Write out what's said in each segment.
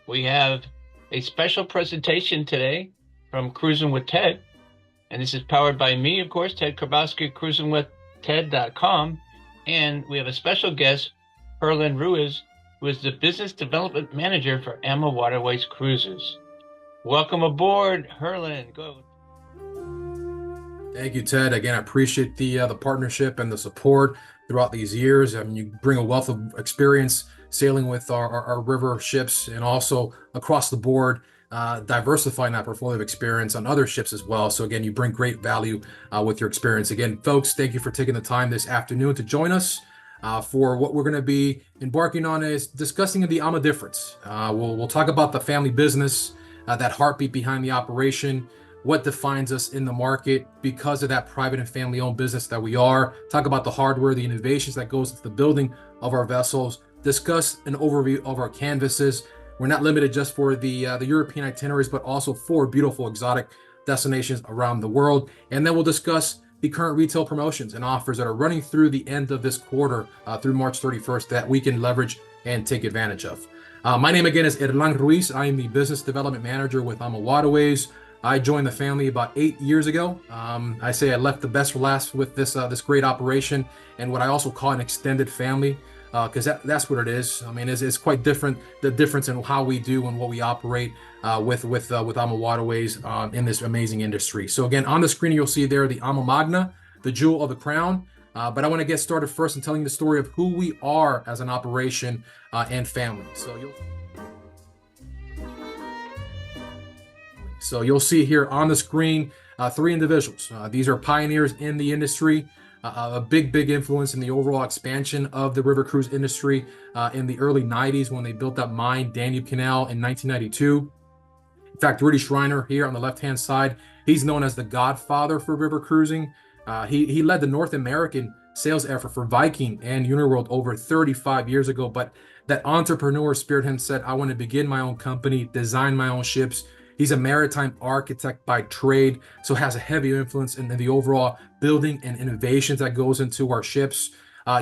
We have a special presentation today from Cruising with Ted, and this is powered by me, of course, Ted Karbowski, cruisingwithted.com, and we have a special guest, Herlan Ruiz, who is the Business Development Manager for Amawaterway's Cruises. Welcome aboard, Herlan. Go. Thank you, Ted. Again, I appreciate the partnership and the support throughout these years. I mean, you bring a wealth of experience sailing with our river ships and also across the board, diversifying that portfolio of experience on other ships as well. So again, you bring great value with your experience. Again, folks, thank you for taking the time this afternoon to join us for what we're going to be embarking on is discussing the AMA difference. We'll talk about the family business, that heartbeat behind the operation, what defines us in the market because of that private and family-owned business that we are. Talk about the hardware, the innovations that goes into the building of our vessels. Discuss an overview of our canvases. We're not limited just for the European itineraries, but also for beautiful exotic destinations around the world. And then we'll discuss the current retail promotions and offers that are running through the end of this quarter through March 31st that we can leverage and take advantage of. My name again is Herlan Ruiz. I am the Business Development Manager with Amawaterways. I joined the family about 8 years ago. I say I left the best for last with this great operation and what I also call an extended family, because that's what it is. I mean, it's quite different, the difference in how we do and what we operate with Amawaterways in this amazing industry. So again, on the screen you'll see there the Ama Magna, the jewel of the crown. But I want to get started first in telling the story of who we are as an operation and family. So you'll see here on the screen three individuals. These are pioneers in the industry, a big influence in the overall expansion of the river cruise industry in the early 90s when they built that mine, Danube Canal, in 1992. In fact, Rudy Schreiner here on the left-hand side, he's known as the godfather for river cruising. He led the North American sales effort for Viking and Uniworld over 35 years ago, but that entrepreneur spirit him said, I want to begin my own company, design my own ships. He's a maritime architect by trade, so has a heavy influence in the overall building and innovations that goes into our ships.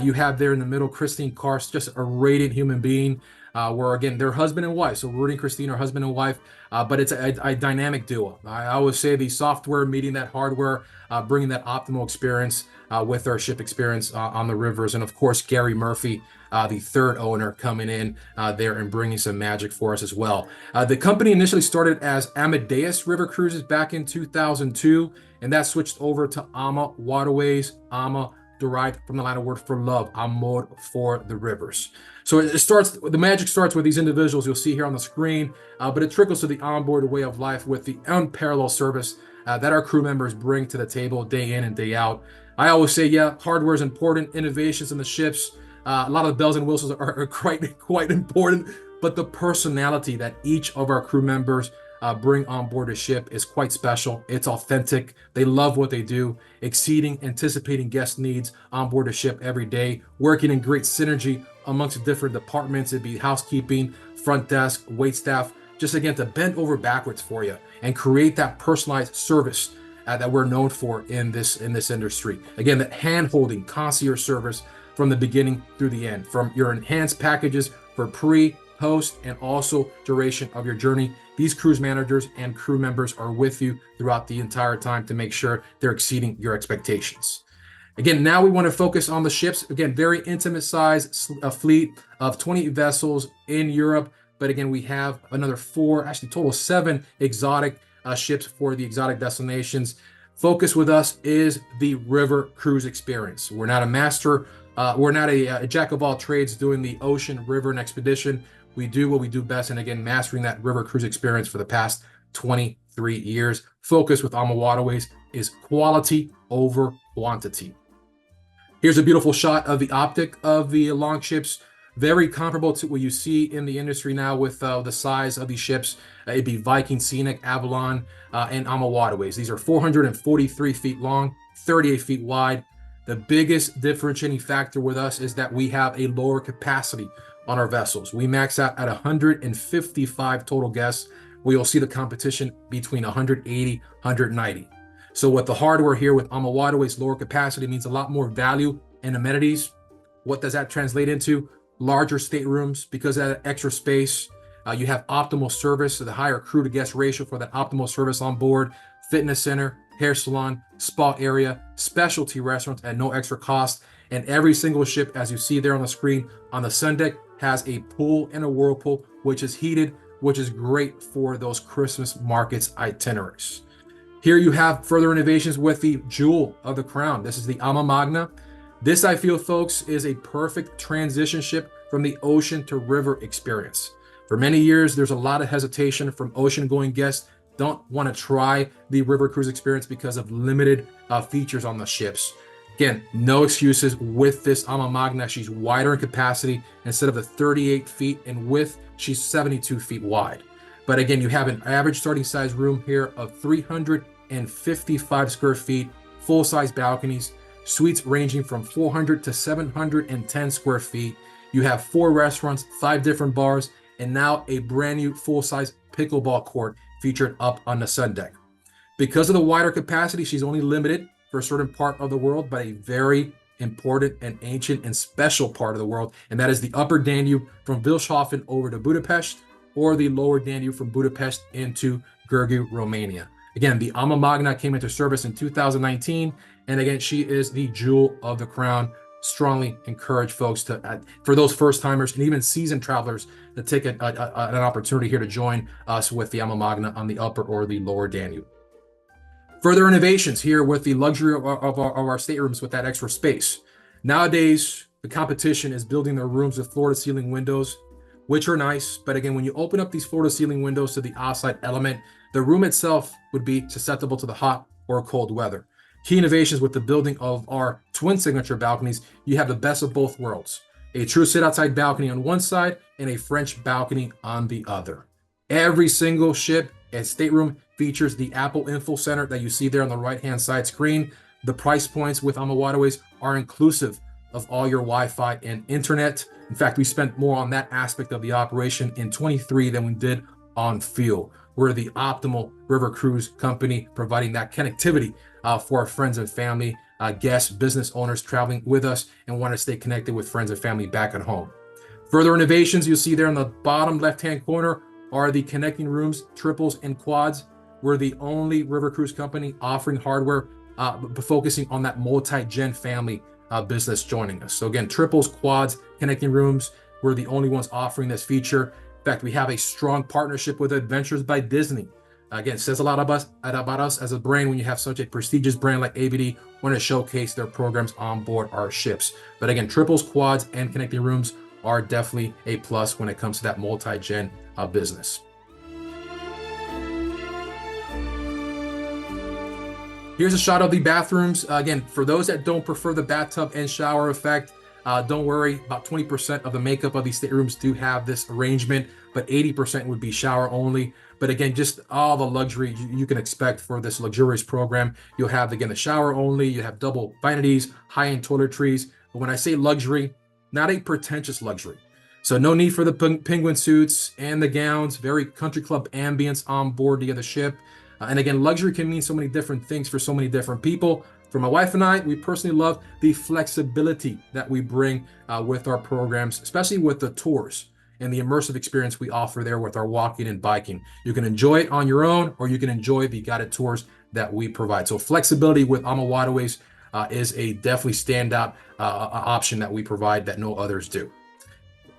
You have there in the middle, Christine Karst, just a radiant human being, where again, they're husband and wife. So Rudy and Christine are husband and wife, but it's a dynamic duo. I always say the software meeting that hardware, bringing that optimal experience with our ship experience on the rivers. And of course, Gary Murphy, the third owner, coming in there and bringing some magic for us as well. The company initially started as Amadeus River Cruises back in 2002, and that switched over to Amawaterways. Ama derived from the Latin word for love, amor, for the rivers. So the magic starts with these individuals you'll see here on the screen, but it trickles to the onboard way of life with the unparalleled service that our crew members bring to the table day in and day out. I always say, yeah, hardware is important, innovations in the ships, a lot of the bells and whistles are quite important, but the personality that each of our crew members bring on board a ship is quite special. It's authentic. They love what they do, anticipating guest needs on board a ship every day, working in great synergy amongst the different departments. It'd be housekeeping, front desk, wait staff, just again to bend over backwards for you and create that personalized service that we're known for in this industry. Again, that hand-holding concierge service from the beginning through the end, from your enhanced packages for pre, post, and also duration of your journey. These cruise managers and crew members are with you throughout the entire time to make sure they're exceeding your expectations. Again, now we want to focus on the ships. Again, very intimate size, a fleet of 20 vessels in Europe. But again, we have another total 7 exotic ships for the exotic destinations. Focus with us is the river cruise experience. We're not a master. We're not a jack of all trades doing the ocean, river, and expedition. We do what we do best, and again, mastering that river cruise experience for the past 23 years. Focus with Amawaterways is quality over quantity. Here's a beautiful shot of the optic of the longships. Very comparable to what you see in the industry now with the size of these ships. It'd be Viking, Scenic, Avalon, and Amawaterways. These are 443 feet long, 38 feet wide. The biggest differentiating factor with us is that we have a lower capacity on our vessels. We max out at 155 total guests, where you'll see the competition between 180, 190. So with the hardware here with Amawaterways, lower capacity means a lot more value and amenities. What does that translate into? Larger staterooms because of that extra space. You have optimal service, so the higher crew to guest ratio for that optimal service on board, fitness center, hair salon, spa area, specialty restaurants at no extra cost. And every single ship, as you see there on the screen on the sun deck, has a pool and a whirlpool, which is heated, which is great for those Christmas markets itineraries. Here you have further innovations with the jewel of the crown. This is the Ama Magna. This, I feel, folks, is a perfect transition ship from the ocean to river experience. For many years, there's a lot of hesitation from ocean-going guests. Don't want to try the river cruise experience because of limited features on the ships. Again, no excuses with this Ama Magna. She's wider in capacity. Instead of the 38 feet in width, she's 72 feet wide. But again, you have an average starting size room here of 355 square feet, full-size balconies, suites ranging from 400 to 710 square feet. You have 4 restaurants, 5 different bars, and now a brand new full-size pickleball court featured up on the sun deck. Because of the wider capacity, she's only limited for a certain part of the world, but a very important and ancient and special part of the world, and that is the upper Danube from Wilshofen over to Budapest, or the lower Danube from Budapest into Giurgiu, Romania. Again, the Ama Magna came into service in 2019, and again, she is the jewel of the crown. Strongly encourage folks to, for those first timers and even seasoned travelers, to take an opportunity here to join us with the Ama Magna on the upper or the lower Danube. Further innovations here with the luxury of our staterooms with that extra space. Nowadays, the competition is building their rooms with floor-to-ceiling windows, which are nice. But again, when you open up these floor-to-ceiling windows to the outside element, the room itself would be susceptible to the hot or cold weather. Key innovations with the building of our twin signature balconies, you have the best of both worlds. A true sit-outside balcony on one side and a French balcony on the other. Every single ship and stateroom features the Apple Info Center that you see there on the right-hand side screen. The price points with Amawaterways are inclusive of all your Wi-Fi and internet. In fact, we spent more on that aspect of the operation in 23 than we did on fuel. We're the optimal river cruise company providing that connectivity for our friends and family, guests, business owners traveling with us and want to stay connected with friends and family back at home. Further innovations you'll see there in the bottom left-hand corner are the connecting rooms, triples and quads. We're the only river cruise company offering hardware, focusing on that multi-gen family business joining us. So again, triples, quads, connecting rooms, we're the only ones offering this feature. In fact, we have a strong partnership with Adventures by Disney. Again, it says a lot about us as a brand when you have such a prestigious brand like ABD want to showcase their programs on board our ships. But again, triples, quads, and connecting rooms are definitely a plus when it comes to that multi-gen business. Here's a shot of the bathrooms. Again, for those that don't prefer the bathtub and shower effect, don't worry, about 20% of the makeup of these staterooms do have this arrangement, but 80% would be shower only. But again, just all the luxury you can expect for this luxurious program. You'll have, again, the shower only, you have double vanities, high-end toiletries. But when I say luxury, not a pretentious luxury. So no need for the penguin suits and the gowns, very country club ambience on board the other ship. And again, luxury can mean so many different things for so many different people. For my wife and I, we personally love the flexibility that we bring with our programs, especially with the tours and the immersive experience we offer there with our walking and biking. You can enjoy it on your own, or you can enjoy the guided tours that we provide. So flexibility with Amawaterways is a definitely standout option that we provide that no others do.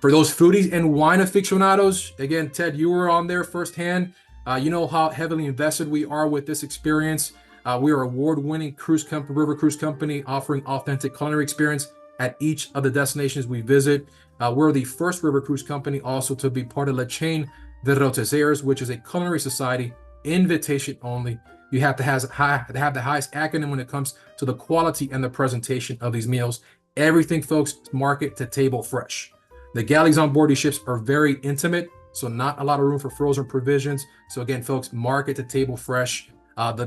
For those foodies and wine aficionados, again, Ted, you were on there firsthand. You know how heavily invested we are with this experience. We are award-winning river cruise company offering authentic culinary experience at each of the destinations we visit. We're the first river cruise company also to be part of La Chain de Rotezers, which is a culinary society, invitation only. You have to have the highest acronym when it comes to the quality and the presentation of these meals. Everything, folks, market to table fresh. The galleys on board these ships are very intimate, so not a lot of room for frozen provisions. So again, folks, market to table fresh. The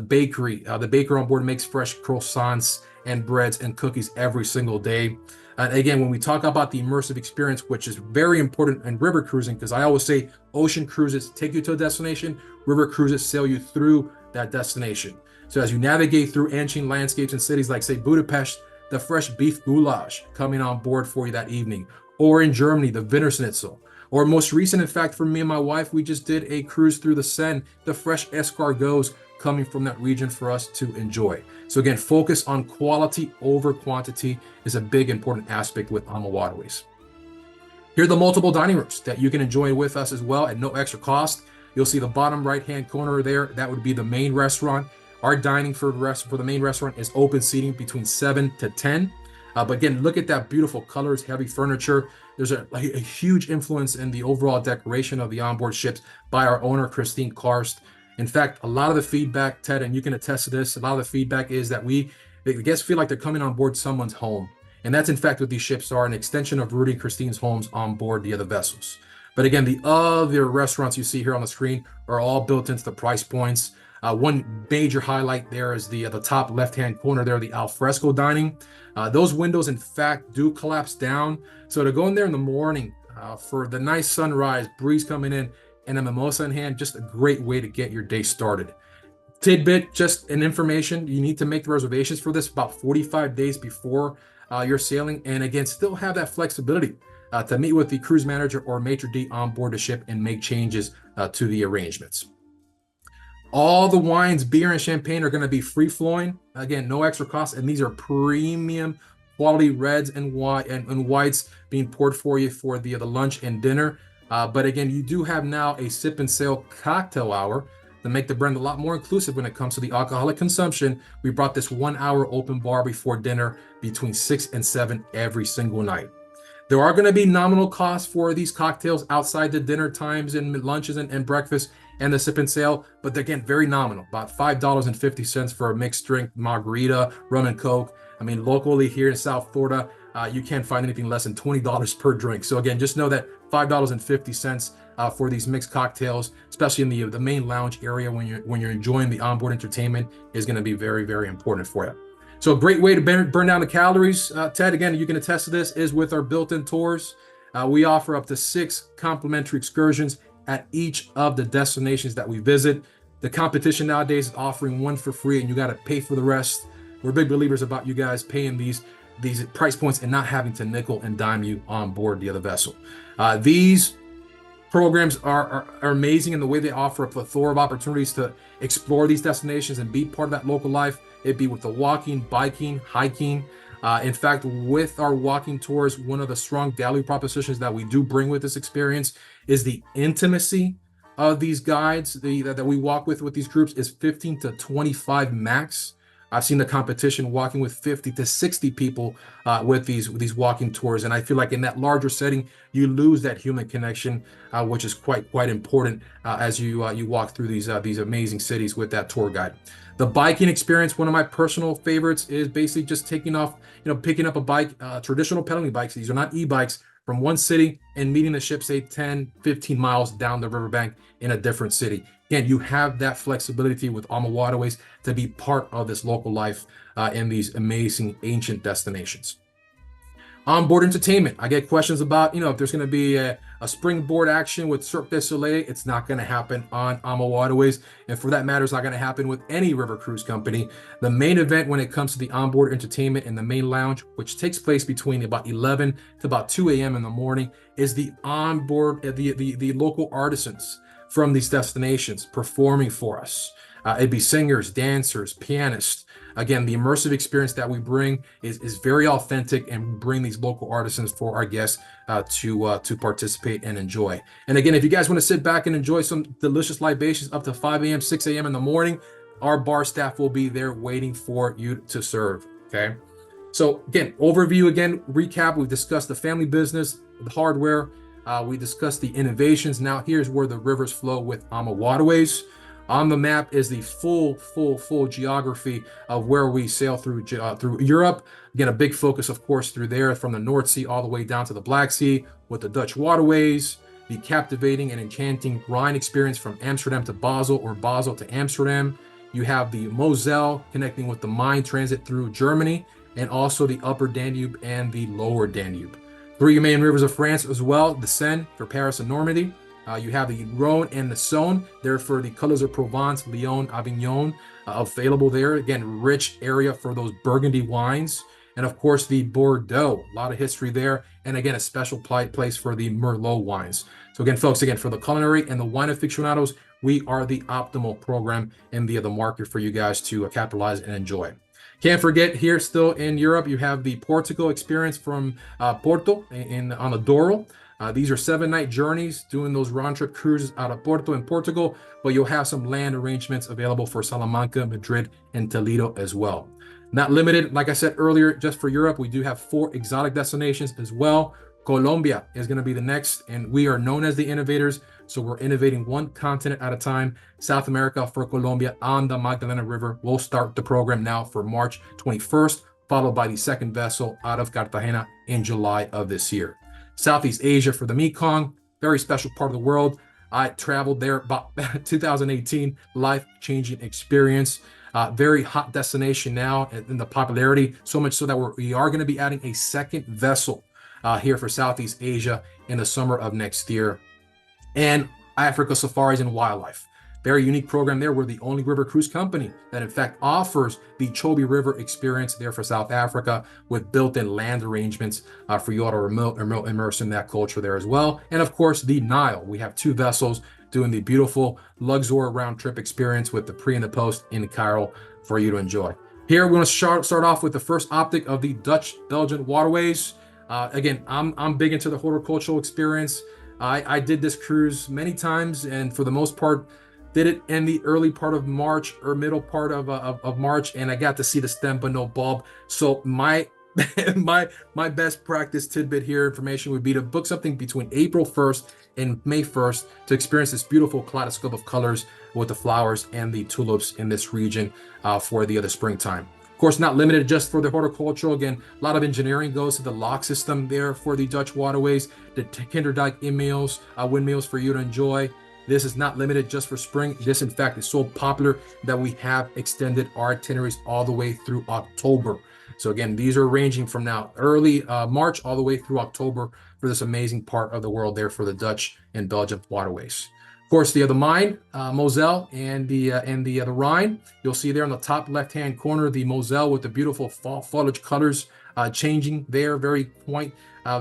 baker on board makes fresh croissants and breads and cookies every single day. And again, when we talk about the immersive experience, which is very important in river cruising, because I always say ocean cruises take you to a destination, river cruises sail you through that destination. So as you navigate through ancient landscapes and cities like, say, Budapest, the fresh beef goulash coming on board for you that evening. Or in Germany, the Wiener Schnitzel. Or most recent, in fact, for me and my wife, we just did a cruise through the Seine, the fresh escargots coming from that region for us to enjoy. So again, focus on quality over quantity is a big important aspect with Amawaterways. Here are the multiple dining rooms that you can enjoy with us as well at no extra cost. You'll see the bottom right-hand corner there. That would be the main restaurant. Our dining for the main restaurant is open seating between 7 to 10. But again, look at that beautiful colors, heavy furniture. There's a huge influence in the overall decoration of the onboard ships by our owner, Christine Karst. In fact, a lot of the feedback, Ted, and you can attest to this, a lot of the feedback is that the guests feel like they're coming on board someone's home. And that's in fact what these ships are, an extension of Rudy and Christine's homes on board the other vessels. But again, the other restaurants you see here on the screen are all built into the price points. One major highlight there is the top left-hand corner there, the alfresco dining. Those windows, in fact, do collapse down. So to go in there in the morning for the nice sunrise, breeze coming in, and a mimosa in hand, just a great way to get your day started. Tidbit, just an information, you need to make the reservations for this about 45 days before you're sailing. And again, still have that flexibility to meet with the cruise manager or maitre d' on board the ship and make changes to the arrangements. All the wines, beer, and champagne are going to be free flowing. Again, no extra cost. And these are premium quality reds and whites being poured for you for the lunch and dinner. But again, you do have now a sip and sail cocktail hour to make the brand a lot more inclusive when it comes to the alcoholic consumption. We brought this 1 hour open bar before dinner between 6 and 7 every single night. There are going to be nominal costs for these cocktails outside the dinner times and lunches and breakfast and the sip and sail, but again, very nominal, about $5.50 for a mixed drink margarita, rum and coke. I mean, locally here in South Florida, you can't find anything less than $20 per drink. So again, just know that $5.50 for these mixed cocktails, especially in the main lounge area when you're enjoying the onboard entertainment, is going to be very, very important for you. So a great way to burn down the calories, Ted, again, you can attest to this, is with our built-in tours. We offer up to 6 complimentary excursions at each of the destinations that we visit. The competition nowadays is offering one for free and you got to pay for the rest. We're big believers about you guys paying these price points and not having to nickel and dime you on board the other vessel. These programs are amazing in the way they offer a plethora of opportunities to explore these destinations and be part of that local life. It'd be with the walking, biking, hiking. In fact, with our walking tours, one of the strong value propositions that we do bring with this experience is the intimacy of these guides that we walk with these groups is 15 to 25 max. I've seen the competition walking with 50 to 60 people with these walking tours, and I feel like in that larger setting, you lose that human connection, which is quite important as you walk through these amazing cities with that tour guide. The biking experience, one of my personal favorites, is basically just picking up a bike, traditional pedaling bikes. These are not e-bikes, from one city and meeting the ship, say 10, 15 miles down the riverbank in a different city. Again, you have that flexibility with Amawaterways to be part of this local life in these amazing ancient destinations. Onboard entertainment. I get questions about, if there's going to be a springboard action with Cirque du Soleil. It's not going to happen on Amawaterways. And for that matter, it's not going to happen with any river cruise company. The main event when it comes to the onboard entertainment in the main lounge, which takes place between about 11 to about 2 a.m. in the morning, is the onboard, the local artisans from these destinations performing for us. It'd be singers, dancers, pianists. Again, the immersive experience that we bring is very authentic, and we bring these local artisans for our guests to participate and enjoy. And again, if you guys want to sit back and enjoy some delicious libations up to 5 a.m., 6 a.m. in the morning, our bar staff will be there waiting for you to serve, okay? So again, recap, we've discussed the family business, the hardware, we discussed the innovations. Now here's where the rivers flow with Amawaterways. On the map is the full geography of where we sail through Europe. Again, a big focus, of course, through there from the North Sea all the way down to the Black Sea with the Dutch waterways, the captivating and enchanting Rhine experience from Amsterdam to Basel or Basel to Amsterdam. You have the Moselle connecting with the Main transit through Germany, and also the Upper Danube and the Lower Danube. 3 main rivers of France as well, the Seine for Paris and Normandy. You have the Rhone and the Saône, there for the Colors of Provence, Lyon, Avignon, available there. Again, rich area for those Burgundy wines. And of course, the Bordeaux, a lot of history there. and again, a special place for the Merlot wines. So again, folks, for the culinary and the wine aficionados, we are the optimal program in the market for you guys to capitalize and enjoy. Can't forget, here still in Europe, you have the Portugal experience from Porto on the Douro. These are 7-night journeys doing those round-trip cruises out of Porto in Portugal, but you'll have some land arrangements available for Salamanca, Madrid, and Toledo as well. Not limited, like I said earlier, just for Europe, we do have 4 exotic destinations as well. Colombia is going to be the next, and we are known as the innovators, so we're innovating one continent at a time. South America for Colombia on the Magdalena River. We'll start the program now for March 21st, followed by the second vessel out of Cartagena in July of this year. Southeast Asia for the Mekong, very special part of the world. I traveled there about 2018, life-changing experience. Very hot destination now in the popularity, so much so that we are going to be adding a second vessel here for Southeast Asia in the summer of next year. And Africa Safaris and Wildlife. Very unique program there. We're the only river cruise company that in fact offers the Chobe River experience there for South Africa with built-in land arrangements for you all to immerse in that culture there as well. And of course, the Nile. We have 2 vessels doing the beautiful Luxor round trip experience with the pre and the post in Cairo for you to enjoy. Here, we're going to start off with the first optic of the Dutch-Belgian waterways. Again, I'm big into the horticultural experience. I did this cruise many times, and for the most part, did it in the early part of March or middle part of March, and I got to see the stem but no bulb. So my best practice tidbit here information would be to book something between April 1st and May 1st to experience this beautiful kaleidoscope of colors with the flowers and the tulips in this region for the springtime. Of course, not limited just for the horticultural. Again, a lot of engineering goes to the lock system there for the Dutch waterways, the Kinderdijk windmills for you to enjoy. This is not limited just for spring. This, in fact, is so popular that we have extended our itineraries all the way through October. So again, these are ranging from now early March all the way through October for this amazing part of the world there for the Dutch and Belgian waterways. Of course, the Main, Moselle, and the Rhine. You'll see there on the top left-hand corner the Moselle with the beautiful fall foliage colors changing there, very quaint.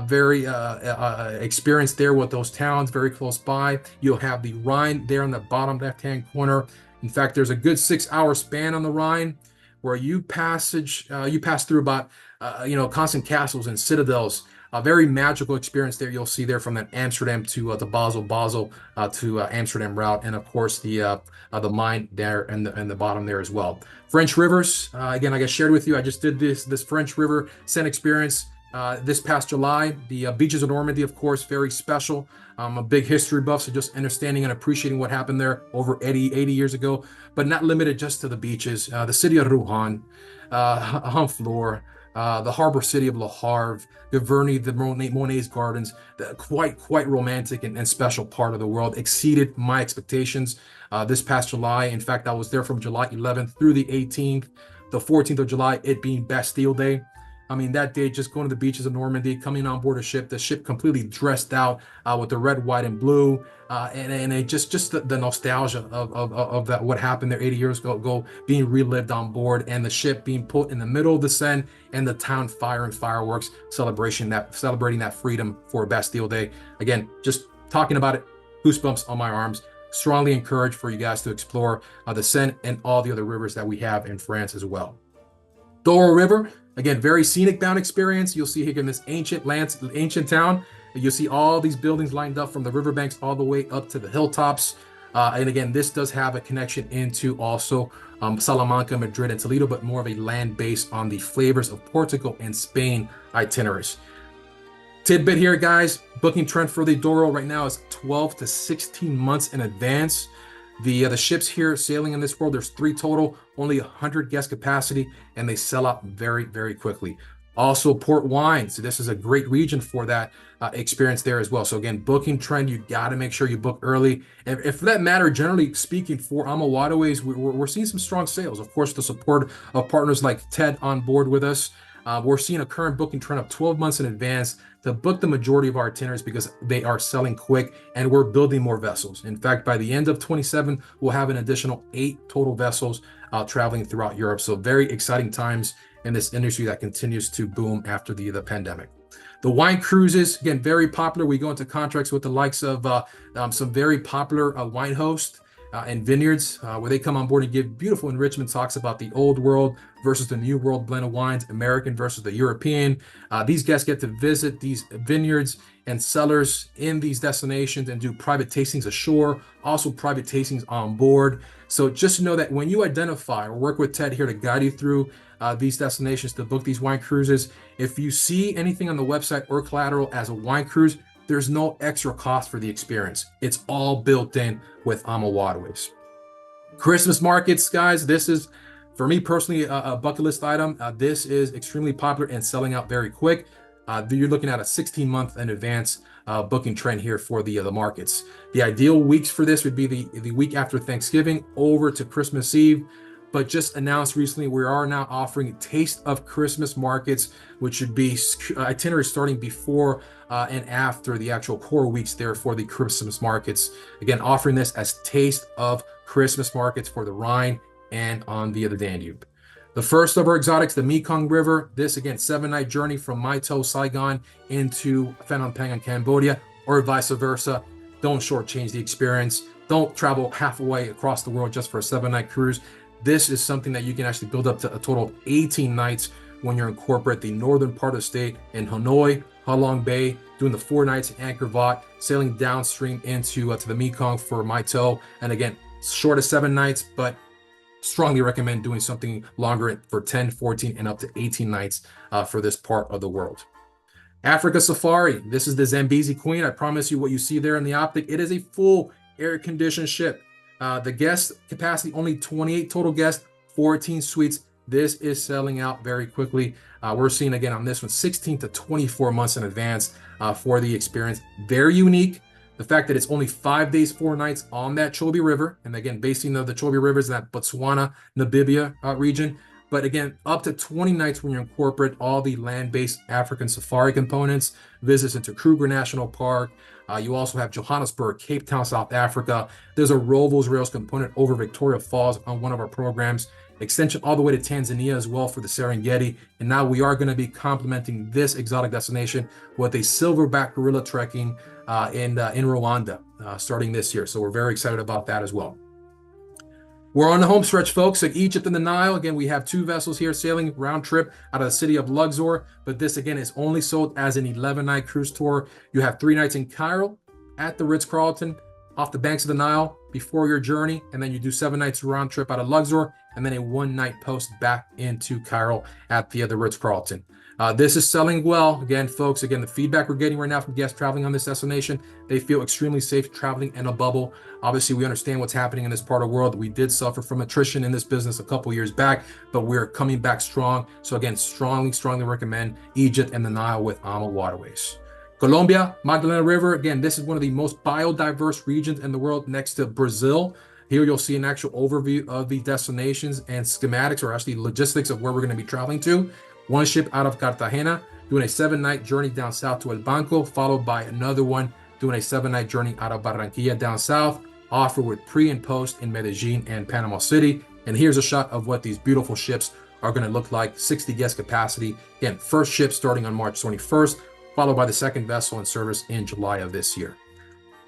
Very experienced there with those towns very close by. You'll have the Rhine there on the bottom left-hand corner. In fact, there's a good 6-hour span on the Rhine where you pass through about constant castles and citadels. A very magical experience there. You'll see there from that Amsterdam to Basel to Amsterdam route, and of course the Main there and the bottom there as well. French rivers. Again, like I shared with you, I just did this French River Seine experience. This past July. The beaches of Normandy, of course, very special. I'm a big history buff, so just understanding and appreciating what happened there over 80 years ago, but not limited just to the beaches. The city of Rouen, Honfleur, the harbor city of Le Havre, Giverny, the Monet's Gardens, quite romantic and special part of the world. Exceeded my expectations this past July. In fact, I was there from July 11th through the 18th, the 14th of July, it being Bastille Day. I mean, that day, just going to the beaches of Normandy, coming on board a ship, the ship completely dressed out with the red, white, and blue, and it just the nostalgia of that, what happened there 80 years ago being relived on board, and the ship being put in the middle of the Seine, and the town firing fireworks, celebrating that freedom for Bastille Day. Again, just talking about it, goosebumps on my arms. Strongly encourage for you guys to explore the Seine and all the other rivers that we have in France as well. Douro River. Again, very scenic bound experience. You'll see here in this ancient town. You'll see all these buildings lined up from the riverbanks all the way up to the hilltops. And again, this does have a connection into also Salamanca, Madrid, and Toledo, but more of a land base on the flavors of Portugal and Spain itineraries. Tidbit here, guys. Booking trend for the Douro right now is 12 to 16 months in advance. The ships here sailing in this world, there's 3 total, only 100 guest capacity, and they sell out very, very quickly. Also, port wine. So this is a great region for that experience there as well. So again, booking trend, you got to make sure you book early. And if for that matter, generally speaking, for Amawaterways, we're seeing some strong sales. Of course, the support of partners like Ted on board with us. We're seeing a current booking trend of 12 months in advance to book the majority of our itineraries because they are selling quick, and we're building more vessels. In fact, by the end of 27, we'll have an additional 8 total vessels traveling throughout Europe. So very exciting times in this industry that continues to boom after the pandemic. The wine cruises, again, very popular. We go into contracts with the likes of some very popular wine hosts and vineyards where they come on board and give beautiful enrichment talks about the old world versus the new world blend of wines, American versus the European. These guests get to visit these vineyards and cellars in these destinations and do private tastings ashore, also private tastings on board. So just know that when you identify or work with Ted here to guide you through these destinations to book these wine cruises, if you see anything on the website or collateral as a wine cruise, there's no extra cost for the experience. It's all built in with Amawaterways. Christmas markets, guys, this is, for me personally, a bucket list item. This is extremely popular and selling out very quick. You're looking at a 16-month in advance booking trend here for the markets. The ideal weeks for this would be the week after Thanksgiving over to Christmas Eve. But just announced recently, we are now offering Taste of Christmas markets, which should be itineraries starting before and after the actual core weeks there for the Christmas markets. Again, offering this as Taste of Christmas markets for the Rhine and on the Danube. The first of our exotics, the Mekong River. This, again, 7-night journey from Mai To, Saigon into Phnom Penh in Cambodia, or vice versa. Don't shortchange the experience. Don't travel halfway across the world just for a 7-night cruise. This is something that you can actually build up to a total of 18 nights when you're in corporate, the northern part of the state in Hanoi, Ha Long Bay, doing the 4 nights in Angkor Wat, sailing downstream into to the Mekong for Mai To. And again, short of 7 nights, but strongly recommend doing something longer for 10, 14, and up to 18 nights for this part of the world. Africa Safari. This is the Zambezi Queen. I promise you what you see there in the optic. It is a full air-conditioned ship. The guest capacity, only 28 total guests, 14 suites. This is selling out very quickly. We're seeing, again, on this one, 16 to 24 months in advance for the experience. Very unique. The fact that it's only 5 days, 4 nights on that Chobe River. And again, basing of the Chobe River is in that Botswana, Namibia region. But again, up to 20 nights when you incorporate all the land-based African safari components, visits into Kruger National Park. You also have Johannesburg, Cape Town, South Africa. There's a Rovos Rails component over Victoria Falls on one of our programs. Extension all the way to Tanzania as well for the Serengeti. And now we are going to be complementing this exotic destination with a silverback gorilla trekking in Rwanda starting this year. So we're very excited about that as well. We're on the home stretch, folks, at Egypt and the Nile. Again, we have 2 vessels here sailing round trip out of the city of Luxor. But this, again, is only sold as an 11-night cruise tour. You have 3 nights in Cairo at the Ritz-Carlton off the banks of the Nile before your journey. And then you do 7 nights round trip out of Luxor. And then a 1-night post back into Cairo at the Ritz-Carlton. This is selling well. Again, folks, again, the feedback we're getting right now from guests traveling on this destination, they feel extremely safe traveling in a bubble. Obviously, we understand what's happening in this part of the world. We did suffer from attrition in this business a couple years back, but we're coming back strong. So again, strongly recommend Egypt and the Nile with Amawaterways. Colombia, Magdalena River. Again, this is one of the most biodiverse regions in the world next to Brazil. Here you'll see an actual overview of the destinations and schematics, or actually logistics of where we're going to be traveling to. 1 ship out of Cartagena, doing a 7-night journey down south to El Banco, followed by another one doing a 7-night journey out of Barranquilla down south, offered with pre and post in Medellin and Panama City. And here's a shot of what these beautiful ships are going to look like. 60 guest capacity. Again, first ship starting on March 21st, followed by the second vessel in service in July of this year.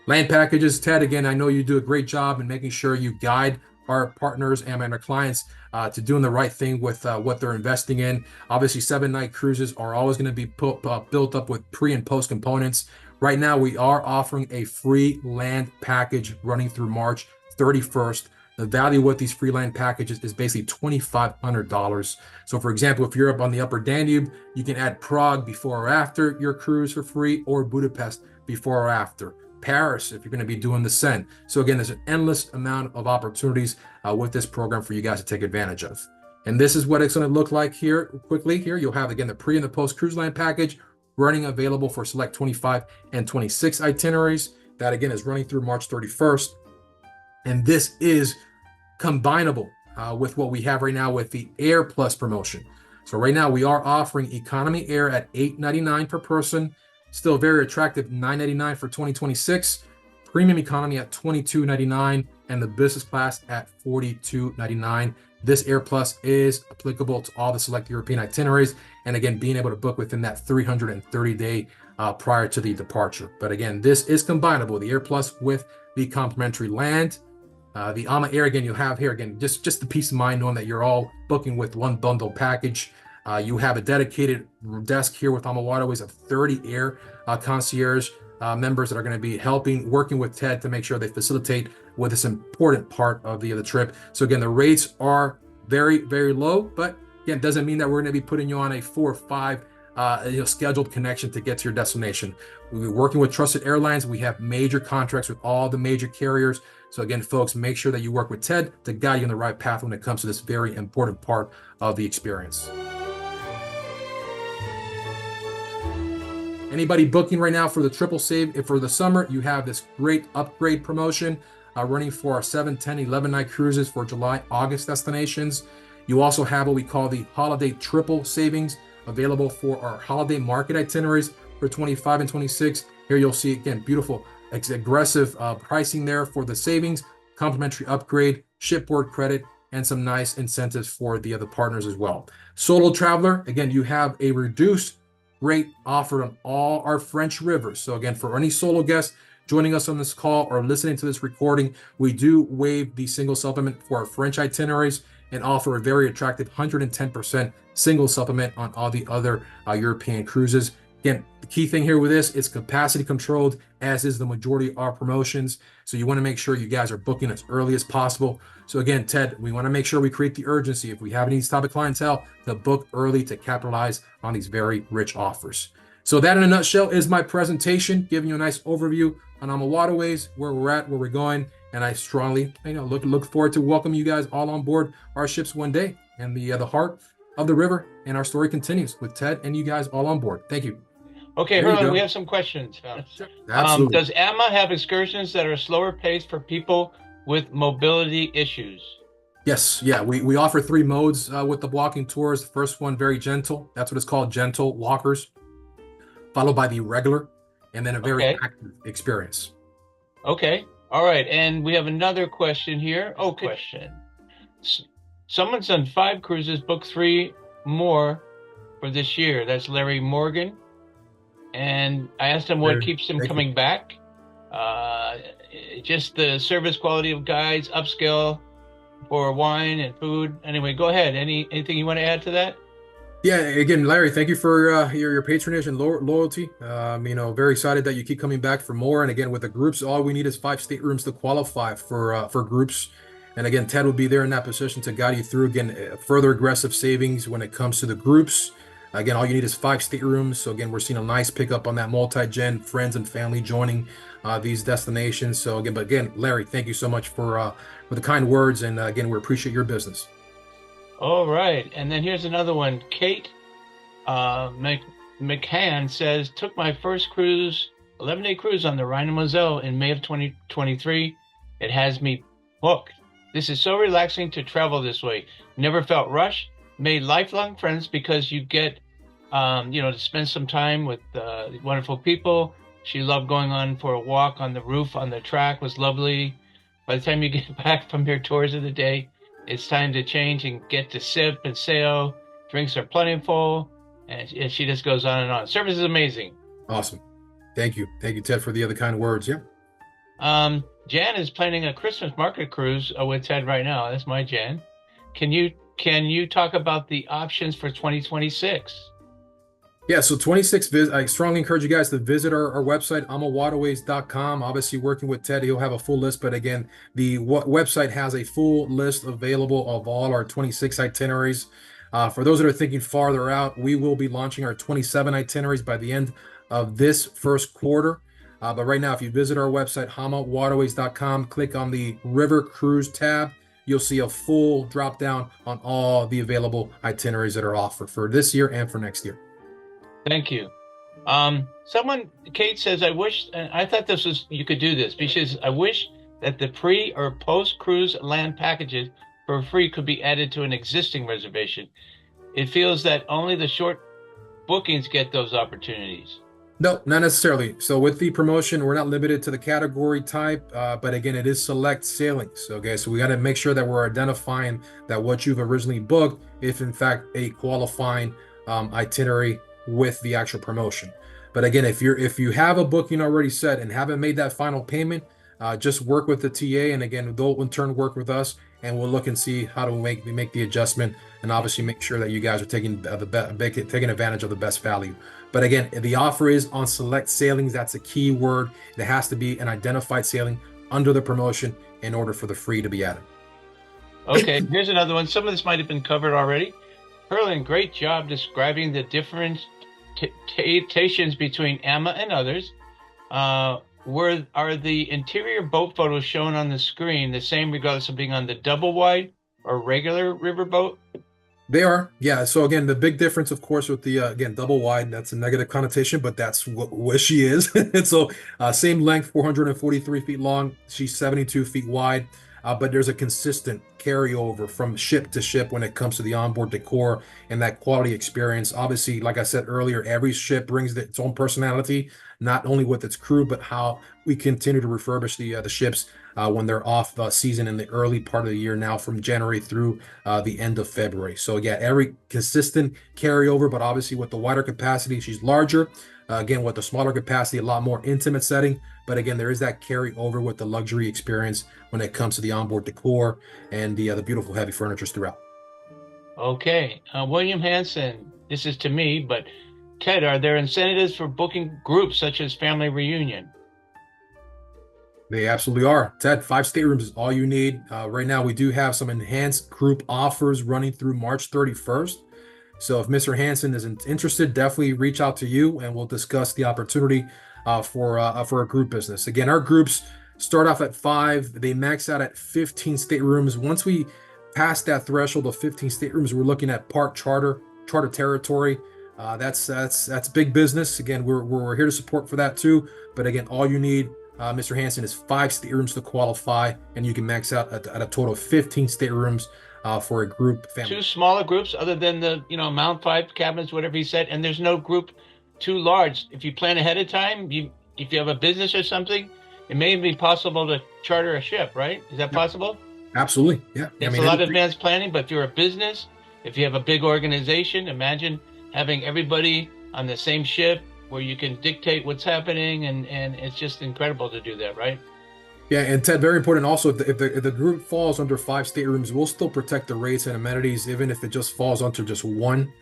Land packages, Ted, again, I know you do a great job in making sure you guide our partners and our clients to doing the right thing with what they're investing in. Obviously, 7-night cruises are always going to be built up with pre and post components. Right now, we are offering a free land package running through March 31st. The value with these free land packages is basically $2,500. So for example, if you're up on the upper Danube, you can add Prague before or after your cruise for free, or Budapest before or after. Paris, if you're going to be doing the Seine. So again, there's an endless amount of opportunities with this program for you guys to take advantage of. And this is what it's going to look like here quickly. Here you'll have, again, the pre and the post cruise line package running available for select 25 and 26 itineraries. That again is running through March 31st. And this is combinable with what we have right now with the Air Plus promotion. So right now we are offering economy air at $8.99 per person. Still very attractive, $9.99 for 2026. Premium economy at $22.99, and the business class at $42.99. This Air Plus is applicable to all the select European itineraries. and again, being able to book within that 330-day prior to the departure. But again, this is combinable, the Air Plus with the complimentary land. The Ama Air, again, you have here, again, just the peace of mind knowing that you're all booking with one bundle package. You have a dedicated desk here with Amawaterways of 30 Air concierge members that are going to be working with Ted to make sure they facilitate with this important part of the trip. So again, the rates are very, very low, but again, doesn't mean that we're going to be putting you on a 4 or 5 scheduled connection to get to your destination. We're working with trusted airlines. We have major contracts with all the major carriers. So again, folks, make sure that you work with Ted to guide you on the right path when it comes to this very important part of the experience. Anybody booking right now for the triple save for the summer, you have this great upgrade promotion running for our 7, 10, 11 night cruises for July, August destinations. You also have what we call the holiday triple savings available for our holiday market itineraries for 25 and 26. Here you'll see, again, beautiful, aggressive pricing there for the savings, complimentary upgrade, shipboard credit, and some nice incentives for the other partners as well. Solo traveler, again, you have a reduced rate offered on all our French rivers. So again, for any solo guests joining us on this call or listening to this recording, we do waive the single supplement for our French itineraries and offer a very attractive 110% single supplement on all the other European cruises. Again, the key thing here with this is capacity controlled, as is the majority of our promotions. So you want to make sure you guys are booking as early as possible. So again, Ted, we want to make sure we create the urgency if we have any type of clientele to book early to capitalize on these very rich offers. So that in a nutshell is my presentation, giving you a nice overview on Amawaterways, where we're at, where we're going. And I strongly, look forward to welcoming you guys all on board our ships one day and the heart of the river. And our story continues with Ted and you guys all on board. Thank you. Okay, Herlan, we have some questions. Absolutely. Does AMA have excursions that are slower paced for people with mobility issues? Yes, yeah, we offer 3 modes with the walking tours. The first one, very gentle. That's what it's called, gentle walkers, followed by the regular, and then a very active experience. Okay, all right. And we have another question here. Question. Someone's done 5 cruises, booked 3 more for this year. That's Larry Morgan. And I asked him what keeps him coming back. Just the service quality of guides, upscale for wine and food. Anyway, go ahead. Anything you want to add to that? Yeah, again, Larry, thank you for your patronage and loyalty. Very excited that you keep coming back for more. And again, with the groups, all we need is 5 staterooms to qualify for groups. And again, Ted will be there in that position to guide you through, again, further aggressive savings when it comes to the groups. Again, all you need is 5 staterooms. So again, we're seeing a nice pickup on that multi-gen, friends and family joining these destinations. So again, Larry, thank you so much for the kind words. And again, we appreciate your business. All right. And then here's another one. Kate McCann says, took my first cruise, 11-day cruise on the Rhine and Moselle in May of 2023. It has me hooked. This is so relaxing to travel this way. Never felt rushed. Made lifelong friends because you get, to spend some time with wonderful people. She loved going on for a walk on the roof on the track, was lovely. By the time you get back from your tours of the day, it's time to change and get to sip and sail. Drinks are plentiful, and she just goes on and on. Service is amazing. Awesome. Thank you, Ted, for the other kind words. Yeah. Jan is planning a Christmas market cruise with Ted right now. That's my Jan. Can you talk about the options for 2026? Yeah, so 26, I strongly encourage you guys to visit our website, amawaterways.com. Obviously, working with Ted, he'll have a full list. But again, the website has a full list available of all our 26 itineraries. For those that are thinking farther out, we will be launching our 27 itineraries by the end of this first quarter. But right now, if you visit our website, amawaterways.com, click on the River Cruise tab, you'll see a full drop down on all the available itineraries that are offered for this year and for next year. Thank you. Kate says, I thought you could do this, because I wish that the pre or post cruise land packages for free could be added to an existing reservation. It feels that only the short bookings get those opportunities. No, not necessarily. So with the promotion, we're not limited to the category type, but again, it is select sailings. Okay, so we got to make sure that we're identifying that what you've originally booked, if in fact a qualifying itinerary with the actual promotion. But again, if you have a booking already set and haven't made that final payment, just work with the TA, and again, they'll in turn work with us, and we'll look and see how to make the adjustment, and obviously make sure that you guys are taking taking advantage of the best value. But again, the offer is on select sailings. That's a key word. It has to be an identified sailing under the promotion in order for the free to be added. Okay, here's another one. Some of this might have been covered already. Herlan, great job describing the differentiations between AMA and others. Where are the interior boat photos shown on the screen the same regardless of being on the double wide or regular riverboat? They are, yeah. So again, the big difference, of course, with the again double wide, that's a negative connotation, but that's what she is. And so, same length, 443 feet long. She's 72 feet wide, but there's a consistent carryover from ship to ship when it comes to the onboard decor and that quality experience. Obviously, like I said earlier, every ship brings its own personality, not only with its crew, but how we continue to refurbish the ships when they're off season in the early part of the year now from January through the end of February. So yeah, every consistent carryover, but obviously with the wider capacity, she's larger. Again, with the smaller capacity, a lot more intimate setting. But again, there is that carryover with the luxury experience when it comes to the onboard decor and the beautiful heavy furniture throughout. Okay, William Hanson, this is to me, but Ted, are there incentives for booking groups such as family reunion? They absolutely are. Ted, 5 staterooms is all you need. Right now, we do have some enhanced group offers running through March 31st. So if Mr. Hansen isn't interested, definitely reach out to you and we'll discuss the opportunity for a group business. Again, our groups start off at 5. They max out at 15 staterooms. Once we pass that threshold of 15 staterooms, we're looking at part charter territory. That's big business. Again, we're here to support for that too. But again, all you need, Mr. Hansen, is 5 staterooms to qualify, and you can max out at a total of 15 staterooms for a group family. 2 smaller groups, other than the Mount 5 cabins, whatever he said, and there's no group too large. If you plan ahead of time, if you have a business or something, it may be possible to charter a ship, right? Is that possible? Absolutely, yeah. It's a lot of advanced planning, but if you're a business, if you have a big organization, imagine having everybody on the same ship where you can dictate what's happening, and it's just incredible to do that, right? Yeah, and Ted, very important also, if the group falls under 5 staterooms, we'll still protect the rates and amenities, even if it just falls under just 1.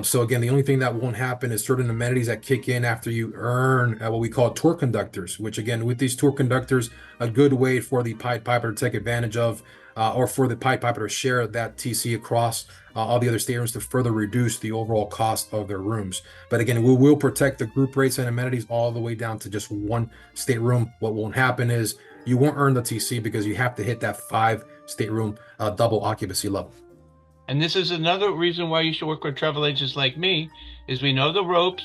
So again, the only thing that won't happen is certain amenities that kick in after you earn what we call tour conductors, which again, with these tour conductors, a good way for the Pied Piper to take advantage of, or for the Pied Piper to share that TC across all the other staterooms to further reduce the overall cost of their rooms. But again, we will protect the group rates and amenities all the way down to just 1 stateroom. What won't happen is you won't earn the TC because you have to hit that 5 stateroom double occupancy level. And this is another reason why you should work with travel agents like me, is we know the ropes.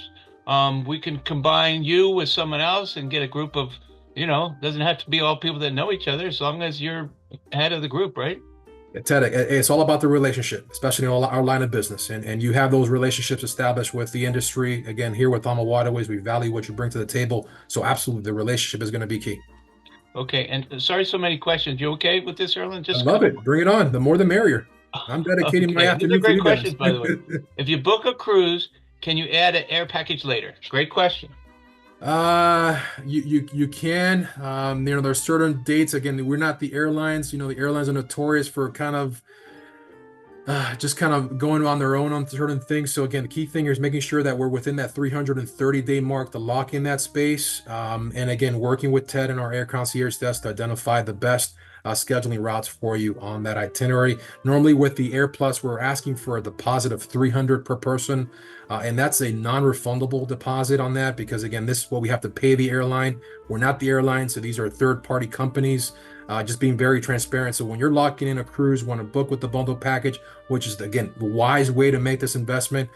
We can combine you with someone else and get a group of, doesn't have to be all people that know each other, as long as you're head of the group, right? Ted, it's all about the relationship, especially in our line of business. And you have those relationships established with the industry. Again, here with Amawaterways, we value what you bring to the table. So absolutely, the relationship is going to be key. Okay, and sorry, so many questions. You okay with this, Herlan? I love it. Bring it on. The more the merrier. I'm dedicating my afternoon. These are great questions, by the way. If you book a cruise, can you add an air package later? Great question. You can. There's certain dates. Again, we're not the airlines. The airlines are notorious for kind of just kind of going on their own on certain things. So again, the key thing here is making sure that we're within that 330-day mark to lock in that space. And again, working with Ted and our air concierge desk to identify the best scheduling routes for you on that itinerary. Normally with the Air Plus, we're asking for a deposit of $300 per person. And that's a non-refundable deposit on that, because again, this is what we have to pay the airline. We're not the airline, so these are third-party companies. Just being very transparent. So when you're locking in a cruise, want to book with the bundle package, which is again the wise way to make this investment,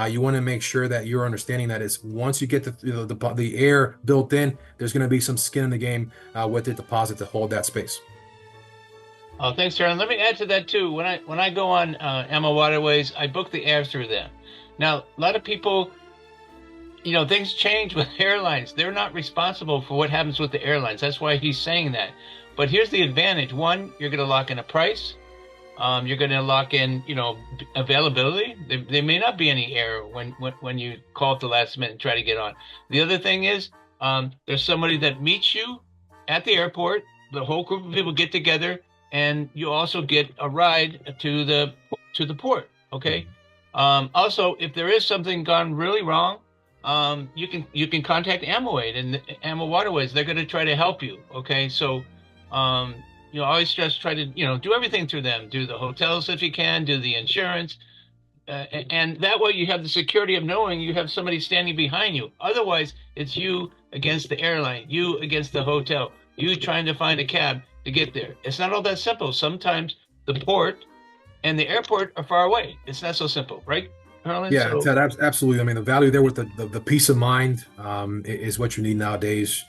you want to make sure that you're understanding that is once you get the air built in, there's going to be some skin in the game with the deposit to hold that space. Oh, thanks, Herlan. Let me add to that too. When I go on Amawaterways, I book the air through them. Now, a lot of people, things change with airlines. They're not responsible for what happens with the airlines. That's why he's saying that. But here's the advantage. 1, you're going to lock in a price. You're going to lock in, availability. There may not be any error when you call at the last minute and try to get on. The other thing is, there's somebody that meets you at the airport. The whole group of people get together, and you also get a ride to the port. Okay. Also, if there is something gone really wrong, you can contact Amaway and Amawaterways. They're going to try to help you. Okay, so always just try to do everything through them. Do the hotels if you can. Do the insurance, and that way you have the security of knowing you have somebody standing behind you. Otherwise, it's you against the airline, you against the hotel, you trying to find a cab to get there. It's not all that simple. Sometimes the port and the airport are far away. It's not so simple, right, Herlan? Yeah, So, Ted, absolutely. I mean, the value there with the peace of mind is what you need nowadays.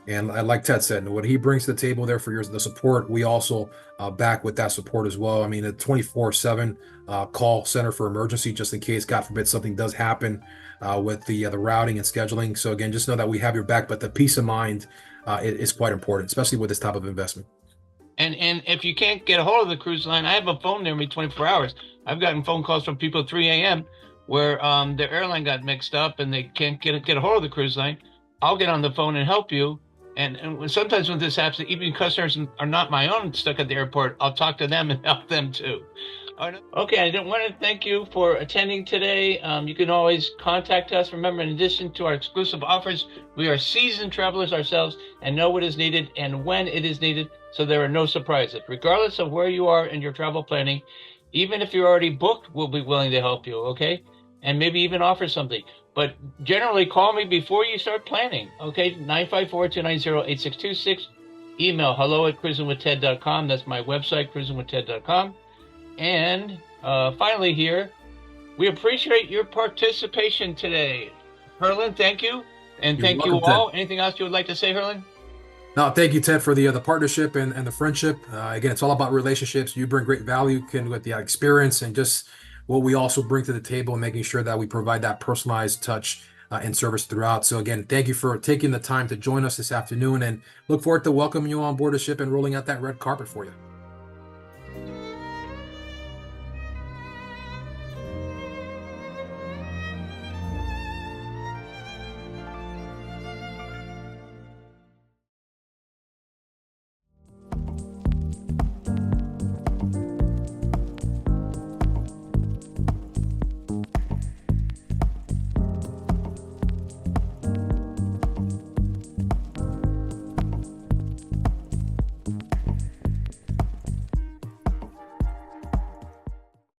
And like Ted said, what he brings to the table there for the support, we also back with that support as well. I mean, a 24/7 call center for emergency, just in case, God forbid, something does happen with the routing and scheduling. So again, just know that we have your back, but the peace of mind is quite important, especially with this type of investment. and if you can't get a hold of the cruise line, I have a phone near me 24 hours. I've gotten phone calls from people at 3 a.m. where their airline got mixed up and they can't get a hold of the cruise line. I'll get on the phone and help you. And sometimes when this happens, even customers are not my own stuck at the airport, I'll talk to them and help them too. All right. Okay, I want to thank you for attending today. You can always contact us. Remember, in addition to our exclusive offers, we are seasoned travelers ourselves and know what is needed and when it is needed, so there are no surprises. Regardless of where you are in your travel planning, even if you're already booked, we'll be willing to help you, okay? And maybe even offer something. But generally, call me before you start planning, okay? 954-290-8626. Email hello@cruisingwithted.com. That's my website, cruisingwithted.com. And finally here, we appreciate your participation today. Herlan, thank you. And You're thank welcome, you all. Ted. Anything else you would like to say, Herlan? No, thank you, Ted, for the partnership and the friendship. Again, it's all about relationships. You bring great value with the experience and just what we also bring to the table and making sure that we provide that personalized touch and service throughout. So again, thank you for taking the time to join us this afternoon and look forward to welcoming you on board the ship and rolling out that red carpet for you.